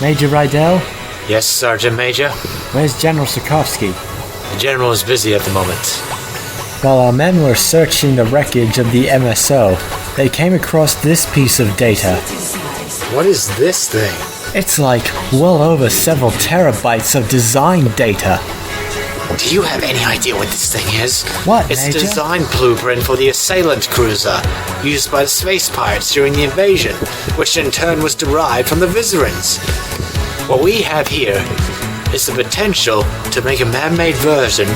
Major Rydell? Yes, Sergeant Major? Where's General Sokovsky? The General is busy at the moment. While our men were searching the wreckage of the MSO, they came across this piece of data. What is this thing? It's like well over several terabytes of design data. Do you have any idea what this thing is? What, It's Major? the design blueprint for the assailant cruiser, used by the space pirates during the invasion, which in turn was derived from the Vizarans. What we have here is the potential to make a man-made version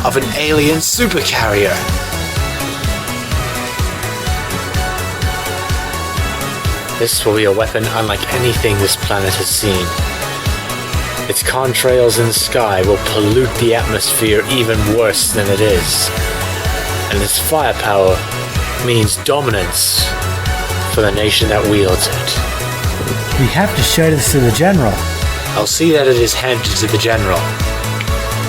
of an alien supercarrier. This will be a weapon unlike anything this planet has seen. Its contrails in the sky will pollute the atmosphere even worse than it is. And its firepower means dominance for the nation that wields it. We have to show this to the General. I'll see that it is handed to the General.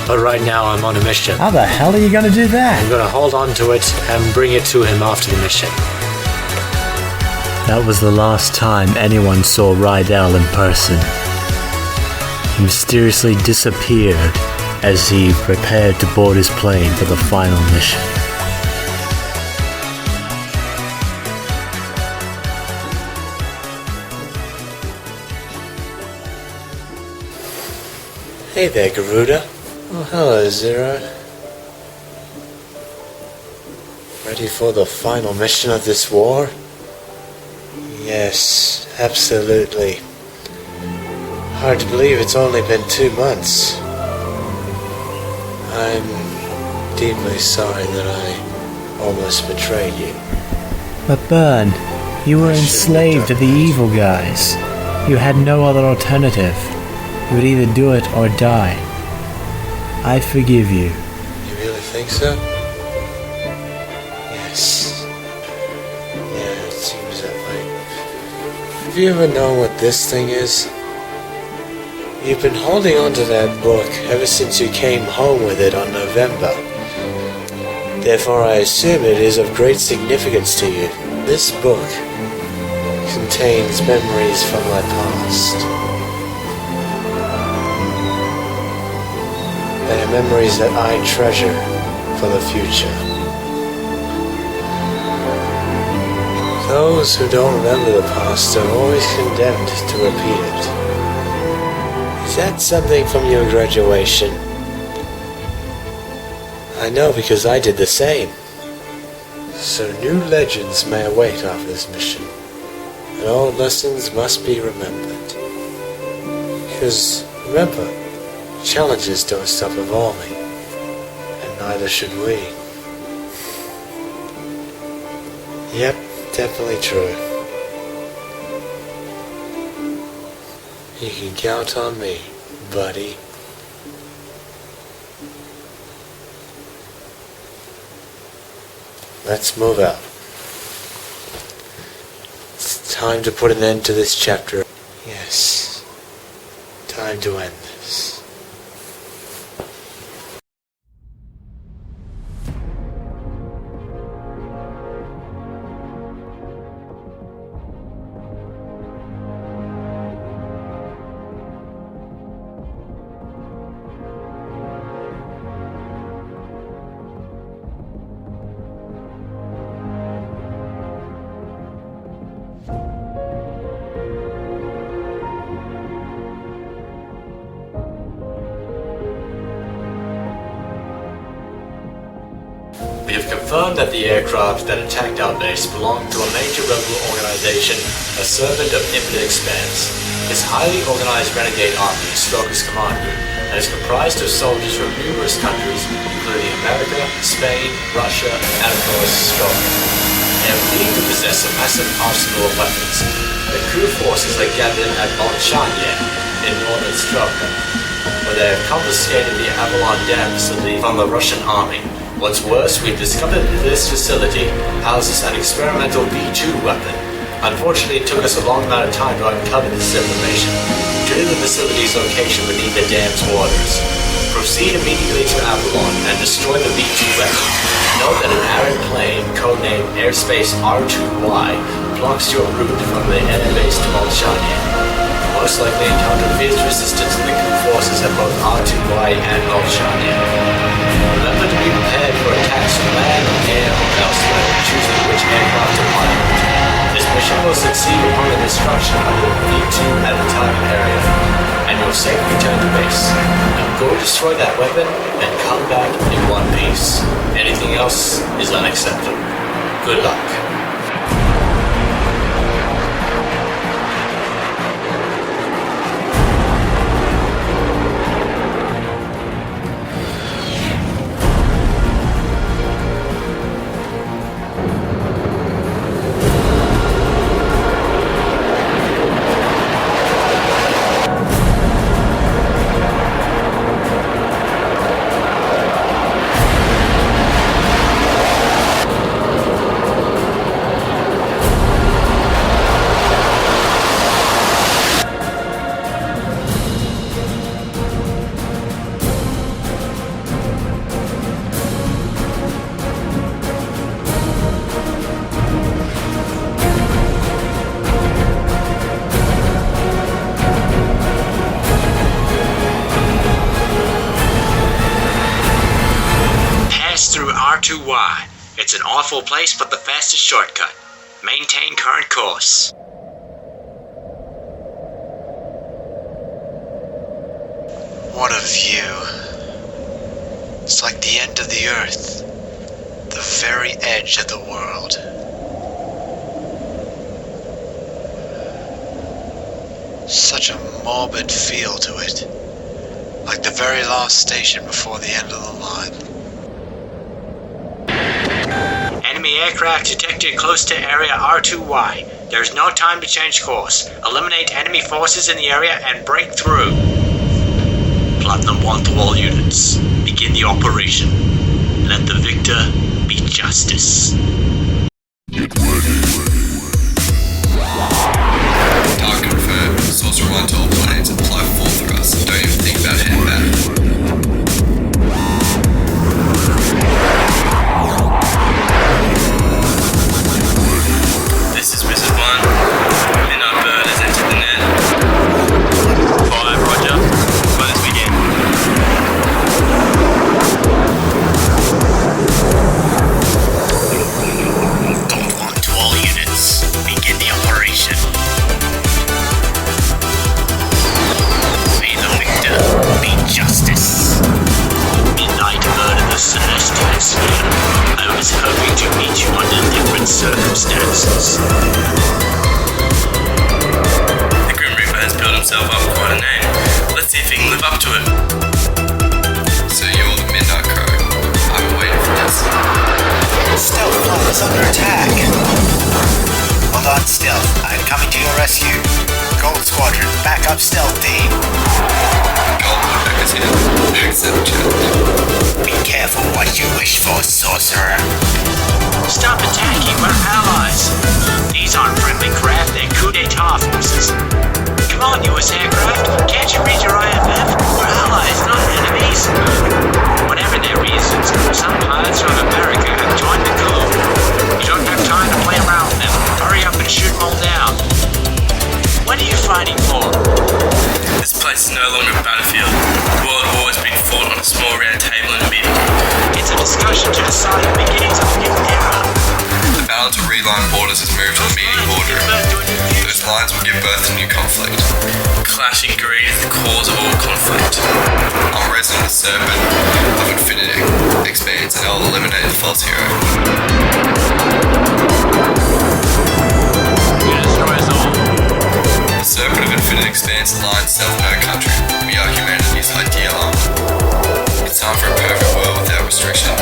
But right now I'm on a mission. How the hell are you gonna do that? I'm gonna hold on to it and bring it to him after the mission. That was the last time anyone saw Rydell in person. He mysteriously disappeared as he prepared to board his plane for the final mission. Hey there, Garuda. Oh, hello, Zero. Ready for the final mission of this war? Yes, absolutely. Hard to believe it's only been 2 months. I'm deeply sorry that I almost betrayed you. But Burn, you were enslaved to the evil guys. You had no other alternative. You would either do it or die. I forgive you. You really think so? Yes. Yeah, it seems that way. Have you ever known what this thing is? You've been holding on to that book ever since you came home with it on November. Therefore, I assume it is of great significance to you. This book contains memories from my past. They are memories that I treasure for the future. Those who don't remember the past are always condemned to repeat it. Is that something from your graduation? I know because I did the same. So new legends may await after this mission, and old lessons must be remembered. Because remember, challenges don't stop evolving, and neither should we. Yep, definitely true. You can count on me, buddy. Let's move out. It's time to put an end to this chapter. Yes, time to end this. We have confirmed that the aircraft that attacked our base belonged to a major rebel organization, a servant of infinite expanse. His highly organized renegade army is Stroker's commander, and is comprised of soldiers from numerous countries, including America, Spain, Russia, and of course, Stroker. They are believed to possess a massive arsenal of weapons. The crew forces are gathered at Bolshanye in northern Stroker, where they have confiscated the Avalon Dam facility from the Russian army. What's worse, we've discovered that this facility houses an experimental V2 weapon. Unfortunately, it took us a long amount of time to uncover this information, due to the facility's location beneath the dam's waters. Proceed immediately to Avalon and destroy the V2 weapon. Note that an Arab plane, codenamed Airspace R2Y, blocks your route from the enemy base to Bolshanye. most likely encounter fierce resistance linked with forces at both R2Y and Oceania. Remember to be prepared for attacks from land, air, or elsewhere, choosing which aircraft to pilot. This mission will succeed upon the destruction of your V2 at the target area, and you'll safely return to base. Now go destroy that weapon and come back in one piece. Anything else is unacceptable. Good luck. Through R2Y. It's an awful place, but the fastest shortcut. Maintain current course. What a view. It's like the end of the earth. The very edge of the world. Such a morbid feel to it. Like the very last station before the end of the line. Enemy aircraft detected close to area R2Y. There's no time to change course. Eliminate enemy forces in the area and break through. Platinum 1 to all units. Begin the operation. Let the victor be justice. Get ready. Target confirmed. Sorcerer 1 to all planes. Apply full thrust. Don't even think about heading back. This is Mrs. 1. Midnight Bird has entered the net. 5, roger. Let us begin. Gold 1 to all units. Begin the operation. May the victor be justice. Midnight Bird in the Celestial Sphere. I was hoping to meet you under different circumstances. The Grim Reaper has built himself up quite a name. Let's see if he can live up to it. So you're the Midnight Crow. I've been waiting for this. Stealth plane is under attack. Hold on, Stealth. I'm coming to your rescue. Gold Squadron, back up Stealth team. Gold Woodpeck is here. Accept challenge. Be careful what you wish for, Sorcerer. Stop attacking, we're allies. These aren't friendly craft, they're coup d'etat forces. Come on, US aircraft, can't you read your IFF? We're allies, not enemies. Whatever their reasons, some pilots from America have joined the coup. You don't have time to play around with them. Hurry up and shoot them all down. What are you fighting for? This place is no longer a battlefield. The World War has been fought on a small round table in a meeting. It's a discussion to decide the beginnings of a new era. The battle to reline borders has moved to the meeting boardroom. Those lines will give birth to new conflict. Clashing greed is the cause of all conflict. I'm resident serpent of infinity. Expands and I'll eliminate the false hero. You destroy us all. The serpent of infinity expands the line south of our country. We are humanity's ideal armor. It's time for a perfect world without restriction.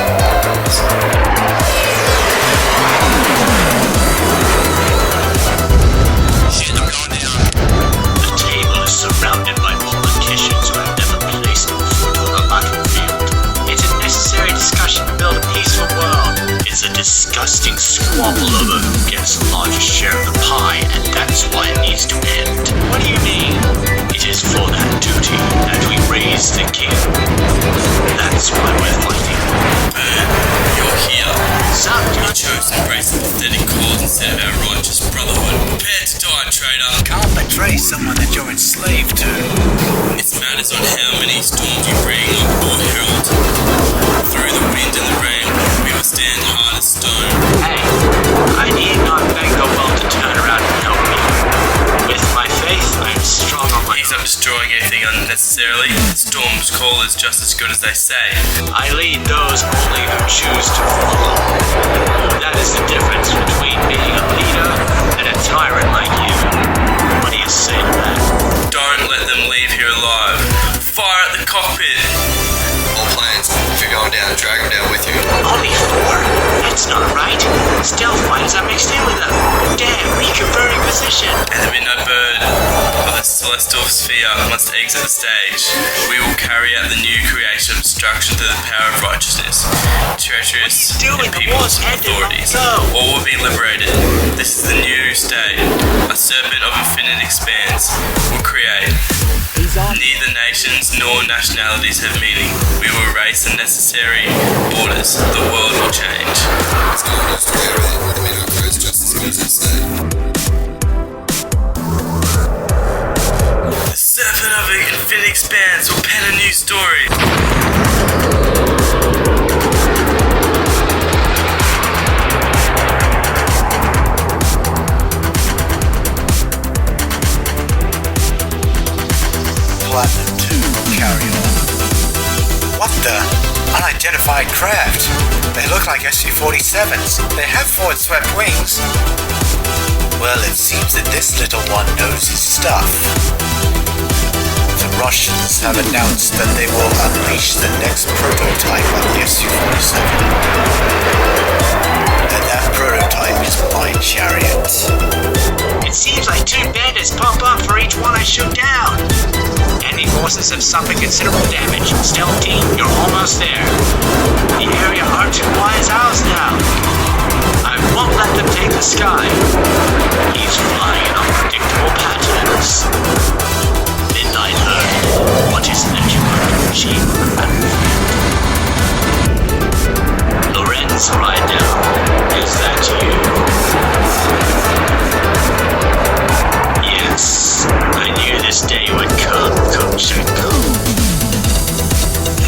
The table is surrounded by politicians who have never placed a foot on the battlefield. It's a necessary discussion to build a peaceful world. It's a disgusting squabble over who gets the largest share of the pie, and that's why it needs to end. What do you mean? It is for that duty that we raise the king. That's why we're fighting. Bird, you're here. Some do chose to embrace the pathetic cause instead of our righteous brotherhood. Prepare to die, traitor. Can't betray someone that you're enslaved to. It matters on how many storms you bring up or herald. Through the wind and the rain, we will stand hard as stone. Hey, I need not beg the world to turn around and help me. With my faith, I'm strong on my He's not destroying anything unnecessarily. Storm's call is just as good as they say. I lead those only who choose to follow. That is the difference between being a leader and a tyrant like you. What do you say to that? Don't let them leave here alive. Fire at the cockpit. All plans. If you're going down, drag them down with you. Only 4? That's not right. Stealth fighters are mixed in with them. Damn, reconverting position. And the midnight bird of the celestial sphere must exit the stage. We will carry out the new creation of destruction through the power of righteousness. Treacherous and people's authorities. All will be liberated. This is the new state. A serpent of infinite expanse will create. Neither nations nor nationalities have meaning. We will erase the necessary borders. The world will change. It's going to destroy everything. The midnight bird's just as good as they say. The serpent of the infinite expanse will pen a new story. Platinum 2, carry on. What the? Unidentified craft. They look like SU-47s. They have forward-swept wings. Well, it seems that this little one knows his stuff. The Russians have announced that they will unleash the next prototype on the SU-47. And that prototype is my chariot. It seems like 2 bandits pop up for each one I shoot down. Enemy forces have suffered considerable damage. Stealth team, you're almost there. The area Arctic Y is ours now. I won't let them take the sky. He's flying in unpredictable patterns. Midnight Bird, what is that you are to achieve? Lorenz Rydell, is that you? Yes, I knew this day would come, Kovchenko.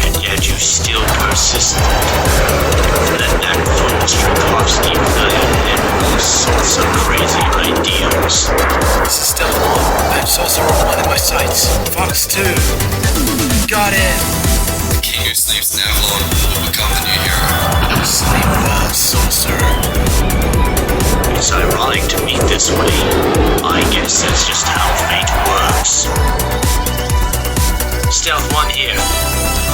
And yet you still persisted. Let that fool Strakovsky fill your head with all sorts of crazy ideals. This is still on. I saw one in my sights. Fox 2. Got in. The king who sleeps in Avalon will become the new hero. Sleep well, sorcerer. It's ironic to meet this way. I guess that's just how fate works. Stealth 1 here.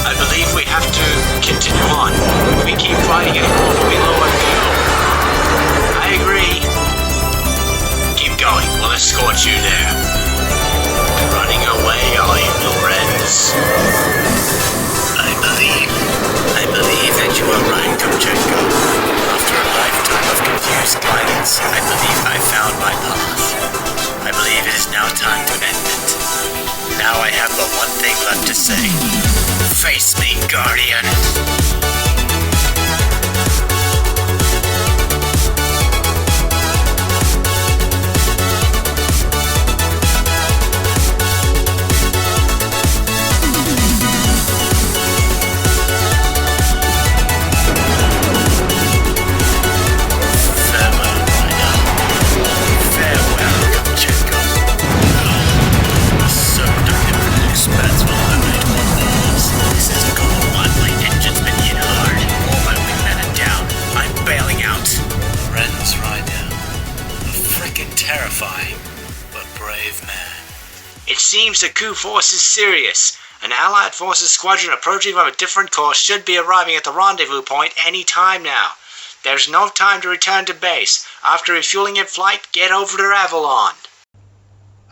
I believe we have to continue on. If we keep fighting it, we know what to do. I agree. Keep going. We'll escort you there. Running away, are you, Lorenz? I believe that you are right, Kovchenko. After a lifetime of confused guidance, I believe I found my path. I believe it is now time to end it. Now I have but one thing left to say. Face me, Guardian. Terrifying, but brave man. It seems the coup force is serious. An Allied forces squadron approaching from a different course should be arriving at the rendezvous point any time now. There's no time to return to base. After refueling in flight, get over to Avalon.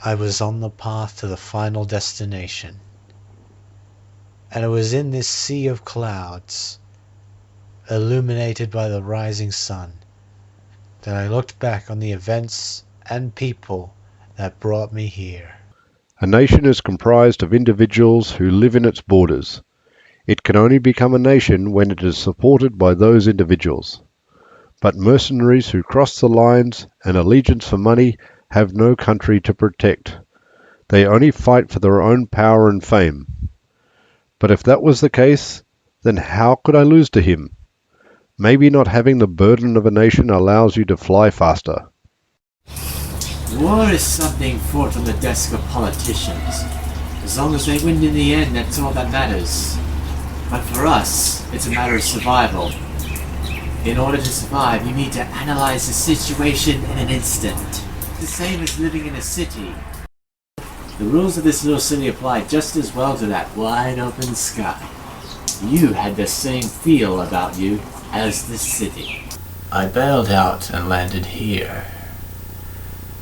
I was on the path to the final destination. And it was in this sea of clouds, illuminated by the rising sun, that I looked back on the events and people that brought me here. A nation is comprised of individuals who live in its borders. It can only become a nation when it is supported by those individuals. but mercenaries who cross the lines and allegiance for money have no country to protect. They only fight for their own power and fame. But if that was the case, then how could I lose to him? Maybe not having the burden of a nation allows you to fly faster. War is something fought on the desk of politicians. As long as they win in the end, that's all that matters. But for us, it's a matter of survival. In order to survive, you need to analyze the situation in an instant. The same as living in a city. The rules of this little city apply just as well to that wide open sky. You had the same feel about you as the city. I bailed out and landed here.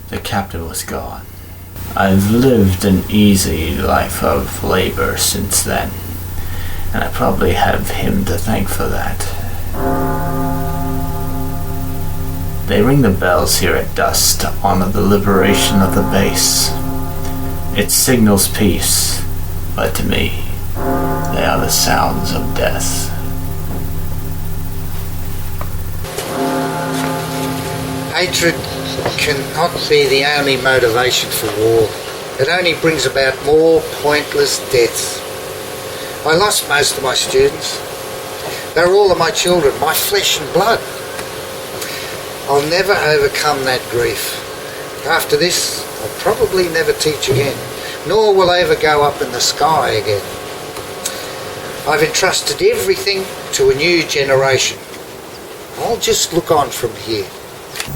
The captain was gone. I've lived an easy life of labor since then, and I probably have him to thank for that. They ring the bells here at dusk to honor the liberation of the base. It signals peace, but to me, they are the sounds of death. Hatred cannot be the only motivation for war. It only brings about more pointless deaths. I lost most of my students. They were all of my children, my flesh and blood. I'll never overcome that grief. After this, I'll probably never teach again, nor will I ever go up in the sky again. I've entrusted everything to a new generation. I'll just look on from here.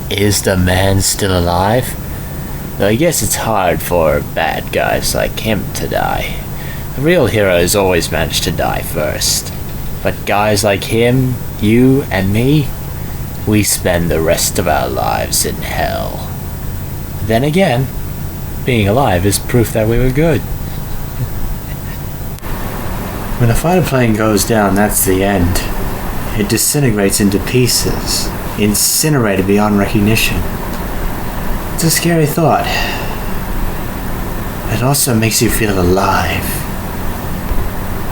Is the man still alive? Though I guess it's hard for bad guys like him to die. The real heroes always manage to die first. But guys like him, you and me, we spend the rest of our lives in hell. Then again, being alive is proof that we were good. When a fighter plane goes down, that's the end. It disintegrates into pieces, incinerated beyond recognition. It's a scary thought. It also makes you feel alive.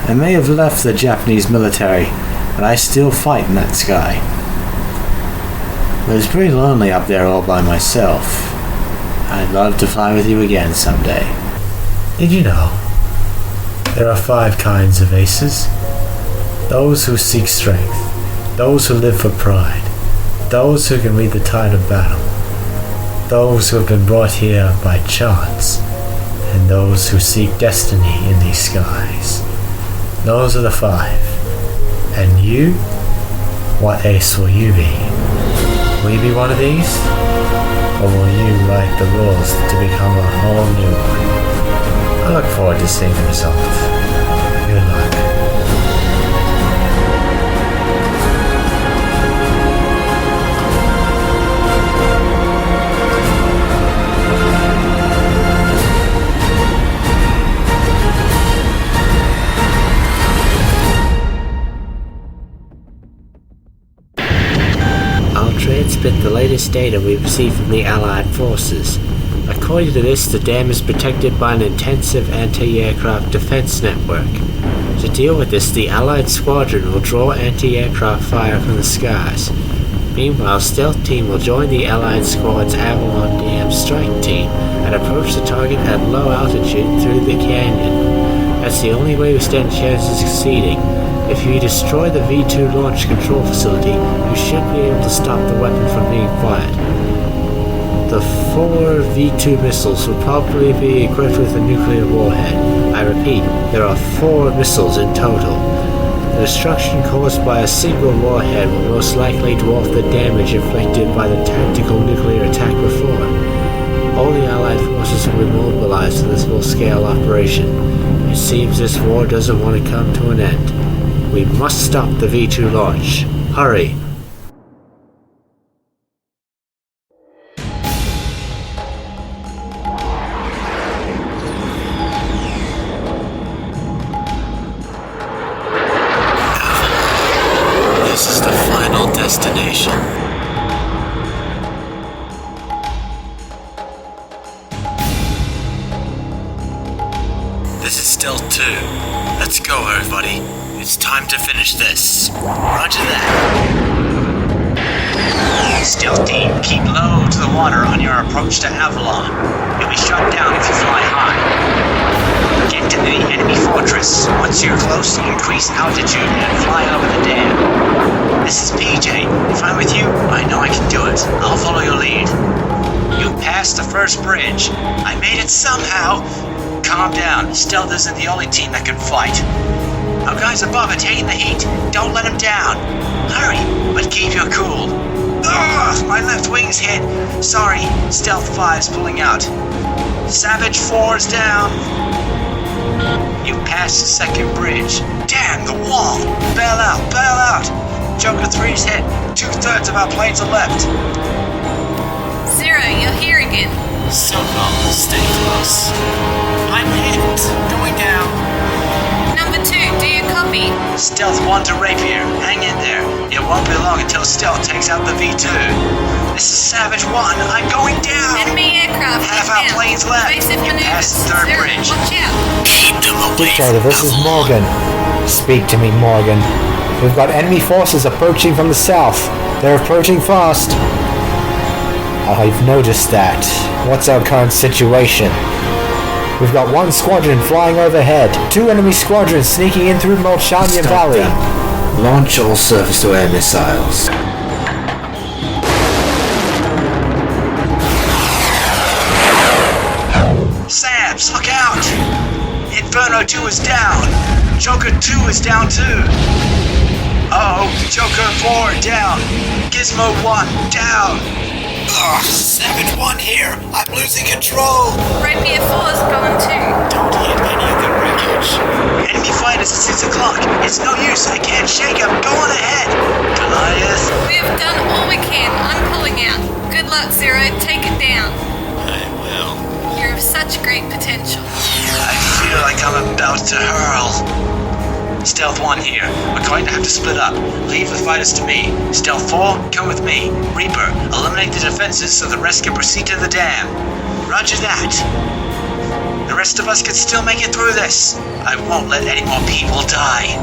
I may have left the Japanese military, but I still fight in that sky. But it's pretty lonely up there all by myself. I'd love to fly with you again someday. Did you know there are 5 kinds of aces? Those who seek strength, those who live for pride, those who can read the tide of battle, those who have been brought here by chance, and those who seek destiny in these skies. Those are the 5. And you? What ace will you be? Will you be one of these? Or will you write the rules to become a whole new one? I look forward to seeing the result. Good luck. I'll transmit the latest data we received from the Allied forces. According to this, the dam is protected by an intensive anti-aircraft defense network. To deal with this, the Allied squadron will draw anti-aircraft fire from the skies. Meanwhile, Stealth Team will join the Allied squad's Avalon Dam strike team and approach the target at low altitude through the canyon. That's the only way we stand a chance of succeeding. If you destroy the V2 launch control facility, you should be able to stop the weapon from being fired. The 4 V2 missiles will probably be equipped with a nuclear warhead. I repeat, there are 4 missiles in total. The destruction caused by a single warhead will most likely dwarf the damage inflicted by the tactical nuclear attack before. All the Allied forces will be mobilized for this full-scale operation. It seems this war doesn't want to come to an end. We must stop the V2 launch. Hurry! This is the final destination. This is Stealth 2. Let's go, everybody. It's time to finish this. Roger that. Stealth team, keep low to the water on your approach to Avalon. You'll be shot down if you fly high. Get to the enemy fortress. Once you're close, increase altitude and fly over the dam. This is PJ. If I'm with you, I know I can do it. I'll follow your lead. You've passed the first bridge. I made it somehow. Calm down. Stealth isn't the only team that can fight. Our guys above are taking the heat. Don't let them down. Hurry, but keep your cool. Ugh, my left wing's hit. Sorry, Stealth 5's pulling out. Savage 4's down. You passed the second bridge. Damn, the wall. Bail out, bail out. Joker 3's hit. 2/3 of our planes are left. Zero, you're here again. So long, stay close. I'm hit. Going down. Number 2, do you copy? Stealth 1 to Rapier. Hang in there. It won't be long until Stealth takes out the V2. This is Savage 1. I'm going down. Enemy aircraft. Half our planes left. Evasive You maneuvers. passed the third Zero, bridge. watch out. Keep them away Dictator, this is Morgan. Speak to me, Morgan. We've got enemy forces approaching from the south. They're approaching fast. I've noticed that. What's our current situation? We've got 1 squadron flying overhead. 2 enemy squadrons sneaking in through Molchania Valley. Launch all surface-to-air missiles. Sabs, look out! Inferno 2 is down. Joker 2 is down too. Uh-oh, Joker 4 down. Gizmo 1 down. Ugh, Savage 1 here. I'm losing control. Rapier 4's gone too. Don't hit any of the wreckage. Enemy fighters at 6 o'clock. It's no use. I can't shake them. Go on ahead. Goliath. We have done all we can. I'm pulling out. Good luck, Zero. Take it down. I will. You're of such great potential. I feel like I'm about to hurl. Stealth 1 here. We're going to have to split up. Leave the fighters to me. Stealth 4, come with me. Reaper, eliminate the defenses so the rest can proceed to the dam. Roger that. The rest of us can still make it through this. I won't let any more people die.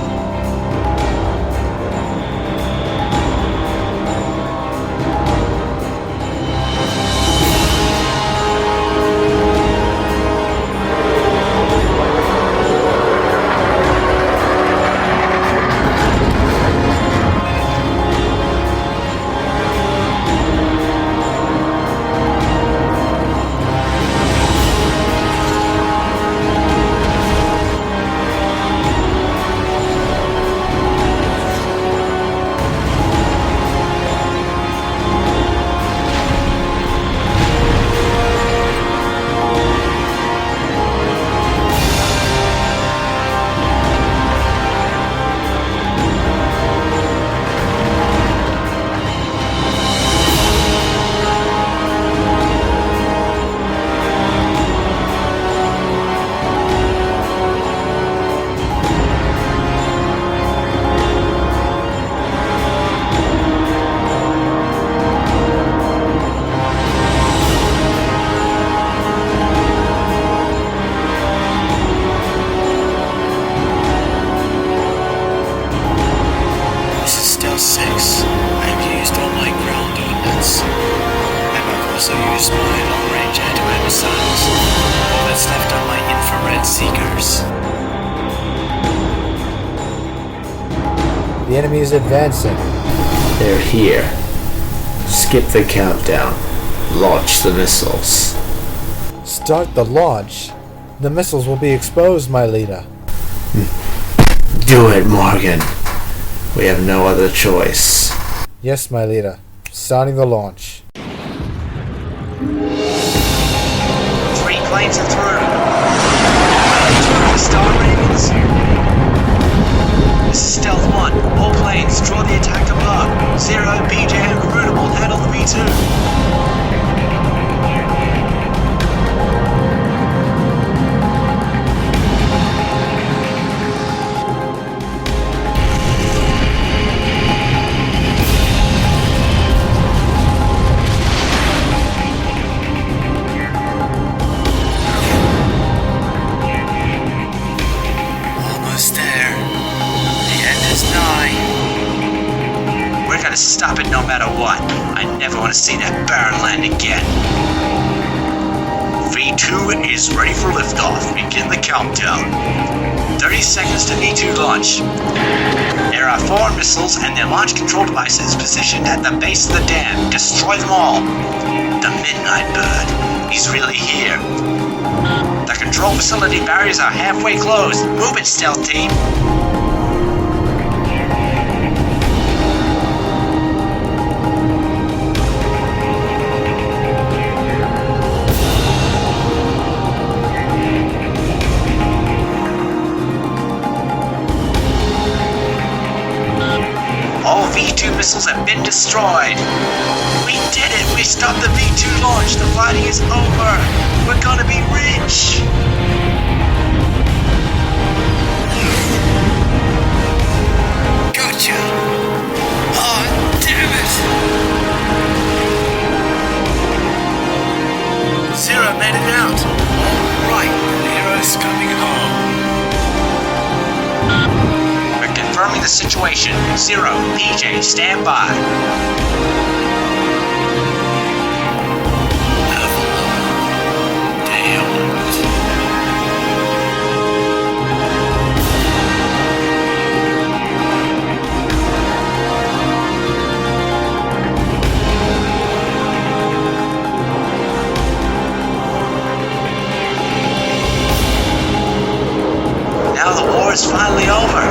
The enemy is advancing. They're here. Skip the countdown. Launch the missiles. Start the launch. The missiles will be exposed, my leader. Do it, Morgan. We have no other choice. Yes, my leader. Starting the launch. 3 planes are through. Star Ravens. This is Stealth 1. All planes, draw the attack above. 0, BJ and Karuna will handle the V2. stop it no matter what. I never want to see that barren land again. V2 is ready for liftoff. Begin the countdown. 30 seconds to V2 launch. There are 4 missiles and their launch control devices positioned at the base of the dam. Destroy them all. The Midnight Bird. He's really here. The control facility barriers are halfway closed. Move it, stealth team. All V2 missiles have been destroyed. We did it! We stopped the V2 launch! The fighting is over! We're gonna be rich! Gotcha! Oh, damn it! Zero made it out! Right, the hero's coming home. We're confirming the situation. Zero, PJ, stand by. Now the war is finally over.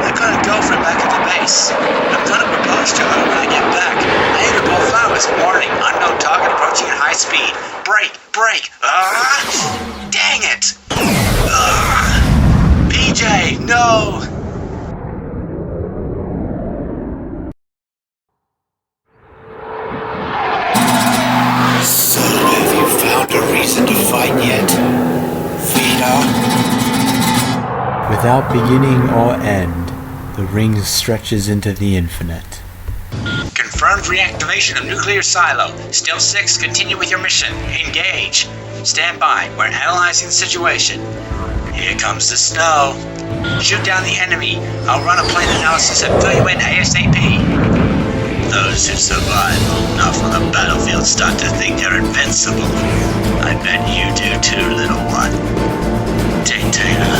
I'm gonna go from back at the base. I'm gonna propose to her when I get back. I aimed her both flowers. Warning, unknown target approaching at high speed. Break, break. Dang it. PJ, no. So, have you found a reason to fight yet, Vidar? Without beginning or end, the ring stretches into the infinite. Confirmed reactivation of nuclear silo. Still 6, continue with your mission. Engage. Stand by. We're analyzing the situation. Here comes the snow. Shoot down the enemy. I'll run a plane analysis and fill you in ASAP. Those who survive long enough on the battlefield start to think they're invincible. I bet you do too, little one. Dictator.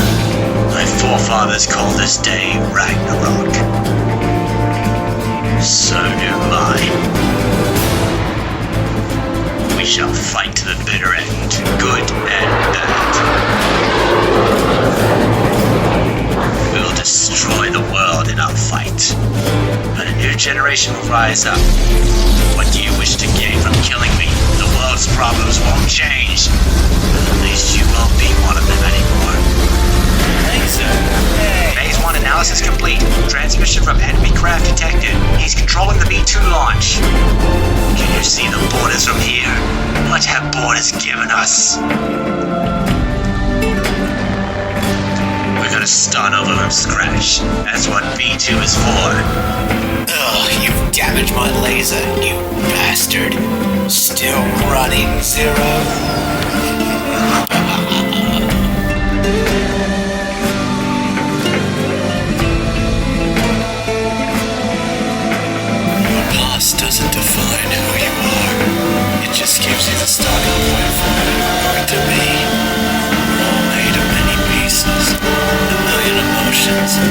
My forefathers called this day Ragnarök. So do I. We shall fight to the bitter end, good and bad. We'll destroy the world in our fight. But a new generation will rise up. What do you wish to gain from killing me? The world's problems won't change. At least you won't be one of them anymore. Phase 1 analysis complete. Transmission from enemy craft detected. He's controlling the V2 launch. Can you see the borders from here? What have borders given us? We're gonna start over from scratch. That's what V2 is for. Ugh, you've damaged my laser, you bastard. Still running, Zero? Doesn't define who you are. It just gives you the starting point for who you're going to be. All made of many pieces, a million emotions,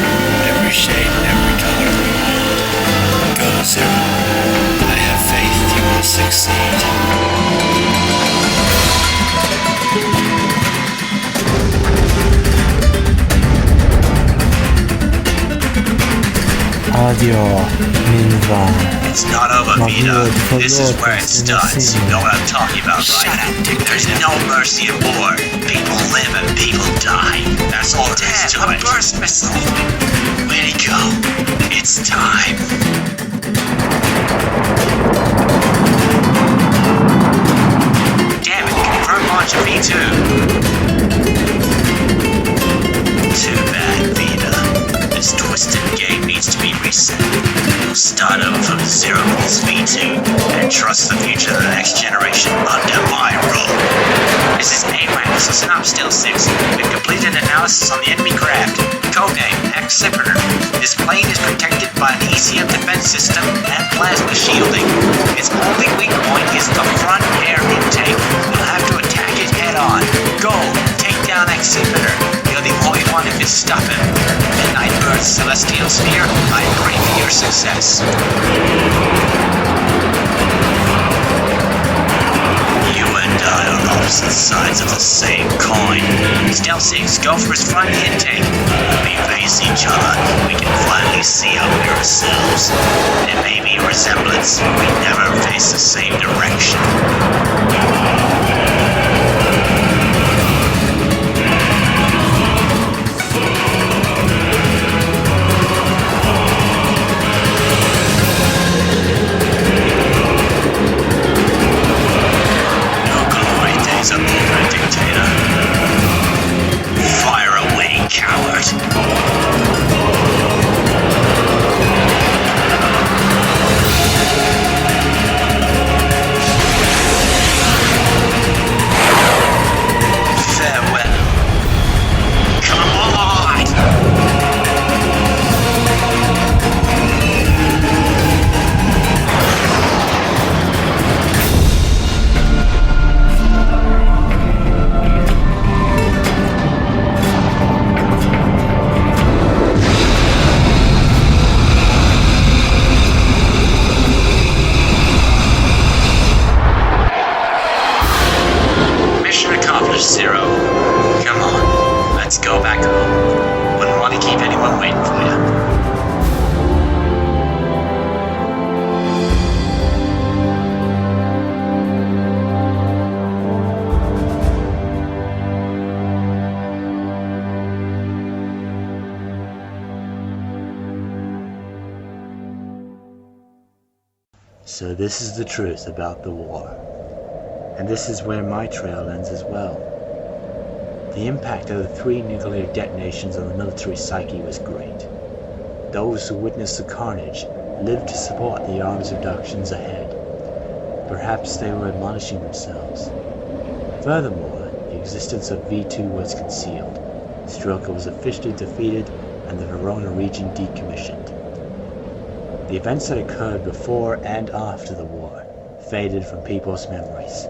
every shade and every color of the world. Go, Zero. I have faith you will succeed. Adio, Minvan. It's not over, Vidar. This is where it starts. You know what I'm talking about, right? Shut up, Dick. There's no mercy in war. People live and people die. That's all there is to it. A burst missile. Way to go. It's time. Damn it, confirm launch of V2. Too bad, Vidar. This twisted game needs to be reset. We'll start over from Zero with his V2 and trust the future of the next generation under my rule. This is AWACS, listen up, Steel 6. We've completed analysis on the enemy craft. Codename Exhibitor. This plane is protected by an ECM defense system and plasma shielding. Its only weak point is the front air intake. We'll have to attack it head on. Go! Take down Exhibitor. You're the only one who can stop him. Midnight Earth's celestial sphere, I pray for your success. You and I are opposite sides of the same coin. Stealth 6, go for his front intake. When we face each other, we can finally see our mirror selves. There may be a resemblance, but we never face the same direction. Up there, dictator. Fire away, coward. Farewell. Come on! Zero. Come on, let's go back home. Wouldn't want to keep anyone waiting for you. So this is the truth about the war. And this is where my trail ends as well. The impact of the 3 nuclear detonations on the military psyche was great. Those who witnessed the carnage lived to support the arms reductions ahead. Perhaps they were admonishing themselves. Furthermore, the existence of V2 was concealed. Stroker was officially defeated and the Verona region decommissioned. The events that occurred before and after the war faded from people's memories,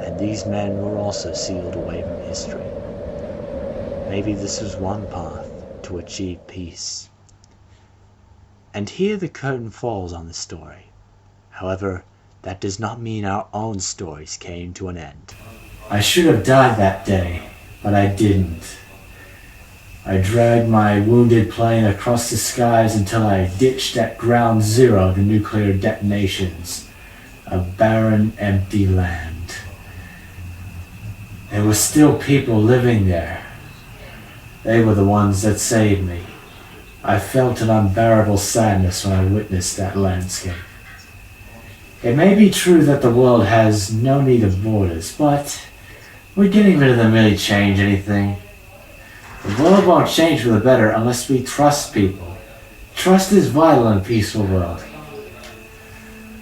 and these men were also sealed away from history. Maybe this was one path to achieve peace. And here the curtain falls on the story. However, that does not mean our own stories came to an end. I should have died that day, but I didn't. I dragged my wounded plane across the skies until I ditched at ground zero the nuclear detonations, a barren, empty land. There were still people living there. They were the ones that saved me. I felt an unbearable sadness when I witnessed that landscape. It may be true that the world has no need of borders, but would getting rid of them really change anything? The world won't change for the better unless we trust people. Trust is vital in a peaceful world.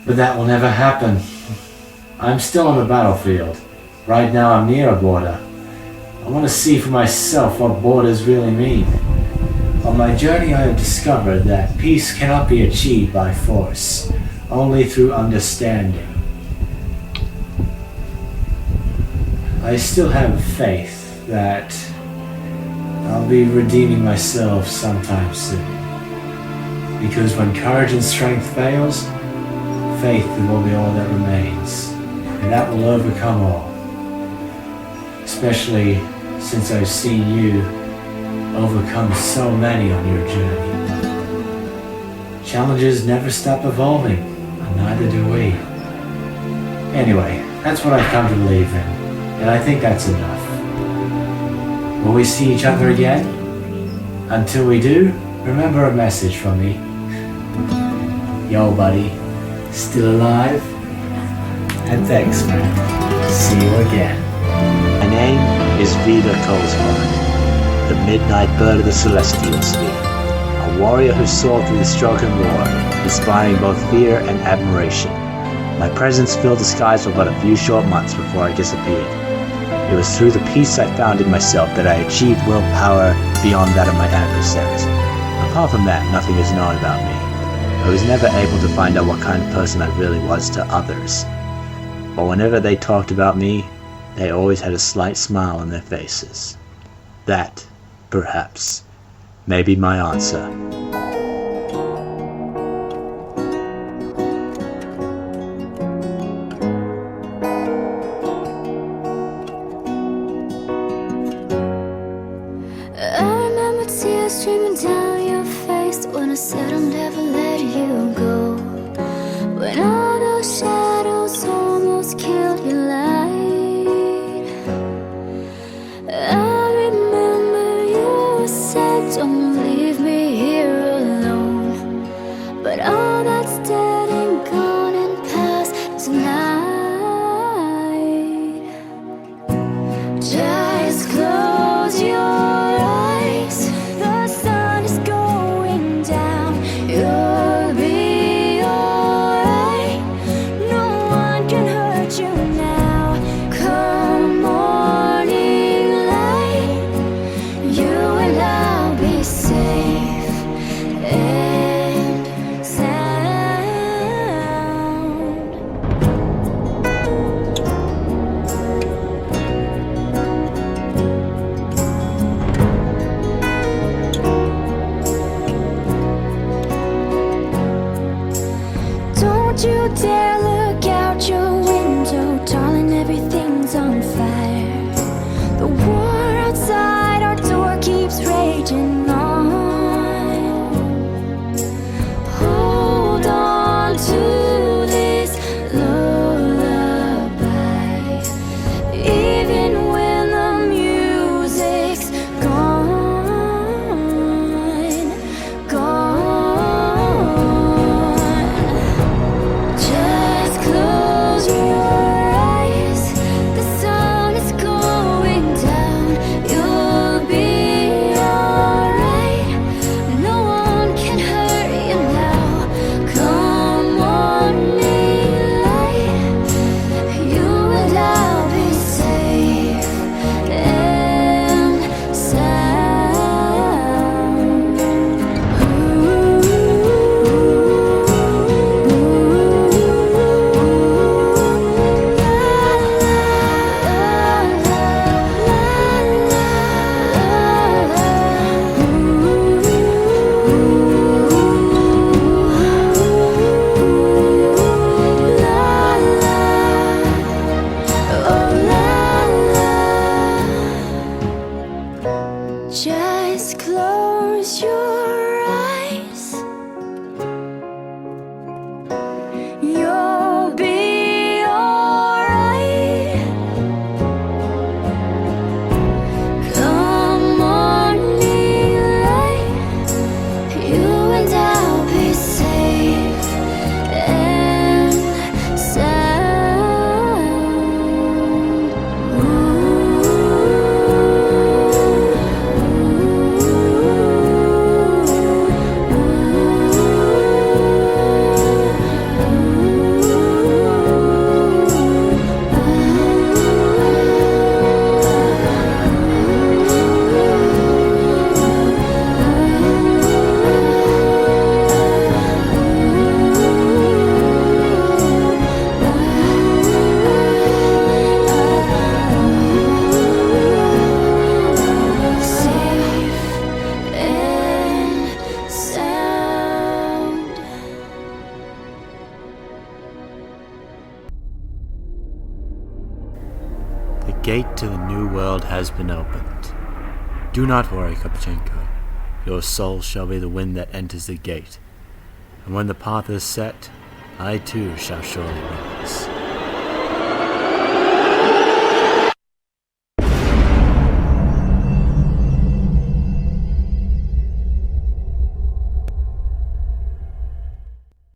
But that will never happen. I'm still on the battlefield. Right now I'm near a border. I want to see for myself what borders really mean. On my journey I have discovered that peace cannot be achieved by force, only through understanding. I still have faith that I'll be redeeming myself sometime soon. Because when courage and strength fails, faith will be all that remains, and that will overcome all. Especially since I've seen you overcome so many on your journey. Challenges never stop evolving, and neither do we. Anyway, that's what I've come to believe in, and I think that's enough. Will we see each other again? Until we do, remember a message from me. Yo, buddy, still alive? And thanks, man. See you again. My name is Vidar, the midnight bird of the celestial sphere. a warrior who soared through the struggle and war, inspiring both fear and admiration. My presence filled the skies for but a few short months before I disappeared. It was through the peace I found in myself that I achieved willpower beyond that of my adversaries. Apart from that, nothing is known about me. I was never able to find out what kind of person I really was to others. But whenever they talked about me, they always had a slight smile on their faces. That, perhaps, may be my answer. I remember tears streaming down your face when I said I'll never let you go. When all those shadows almost killed your light, I remember you said don't leave me here alone. But all that's dead and gone and past tonight. Just close your eyes. The sun is going down. You'll be alright. No one can hurt you now. Come morning light, you and I'll be safe and sound. Don't you dare look out your window, darling, everything's on fire. The war outside our door keeps raging on. Hold on to this lullaby, even when the music's gone, gone. Just close your eyes. The sun is going down. You'll be alright. No one can hurt you now. Come on, light. You and I'll be safe and just close your eyes. You'll be alright. Come on, light. You and I'll be safe and sound. The gate to the new world has been opened. Do not worry, Kopchenko. Your soul shall be the wind that enters the gate. And when the path is set, I too shall surely rise.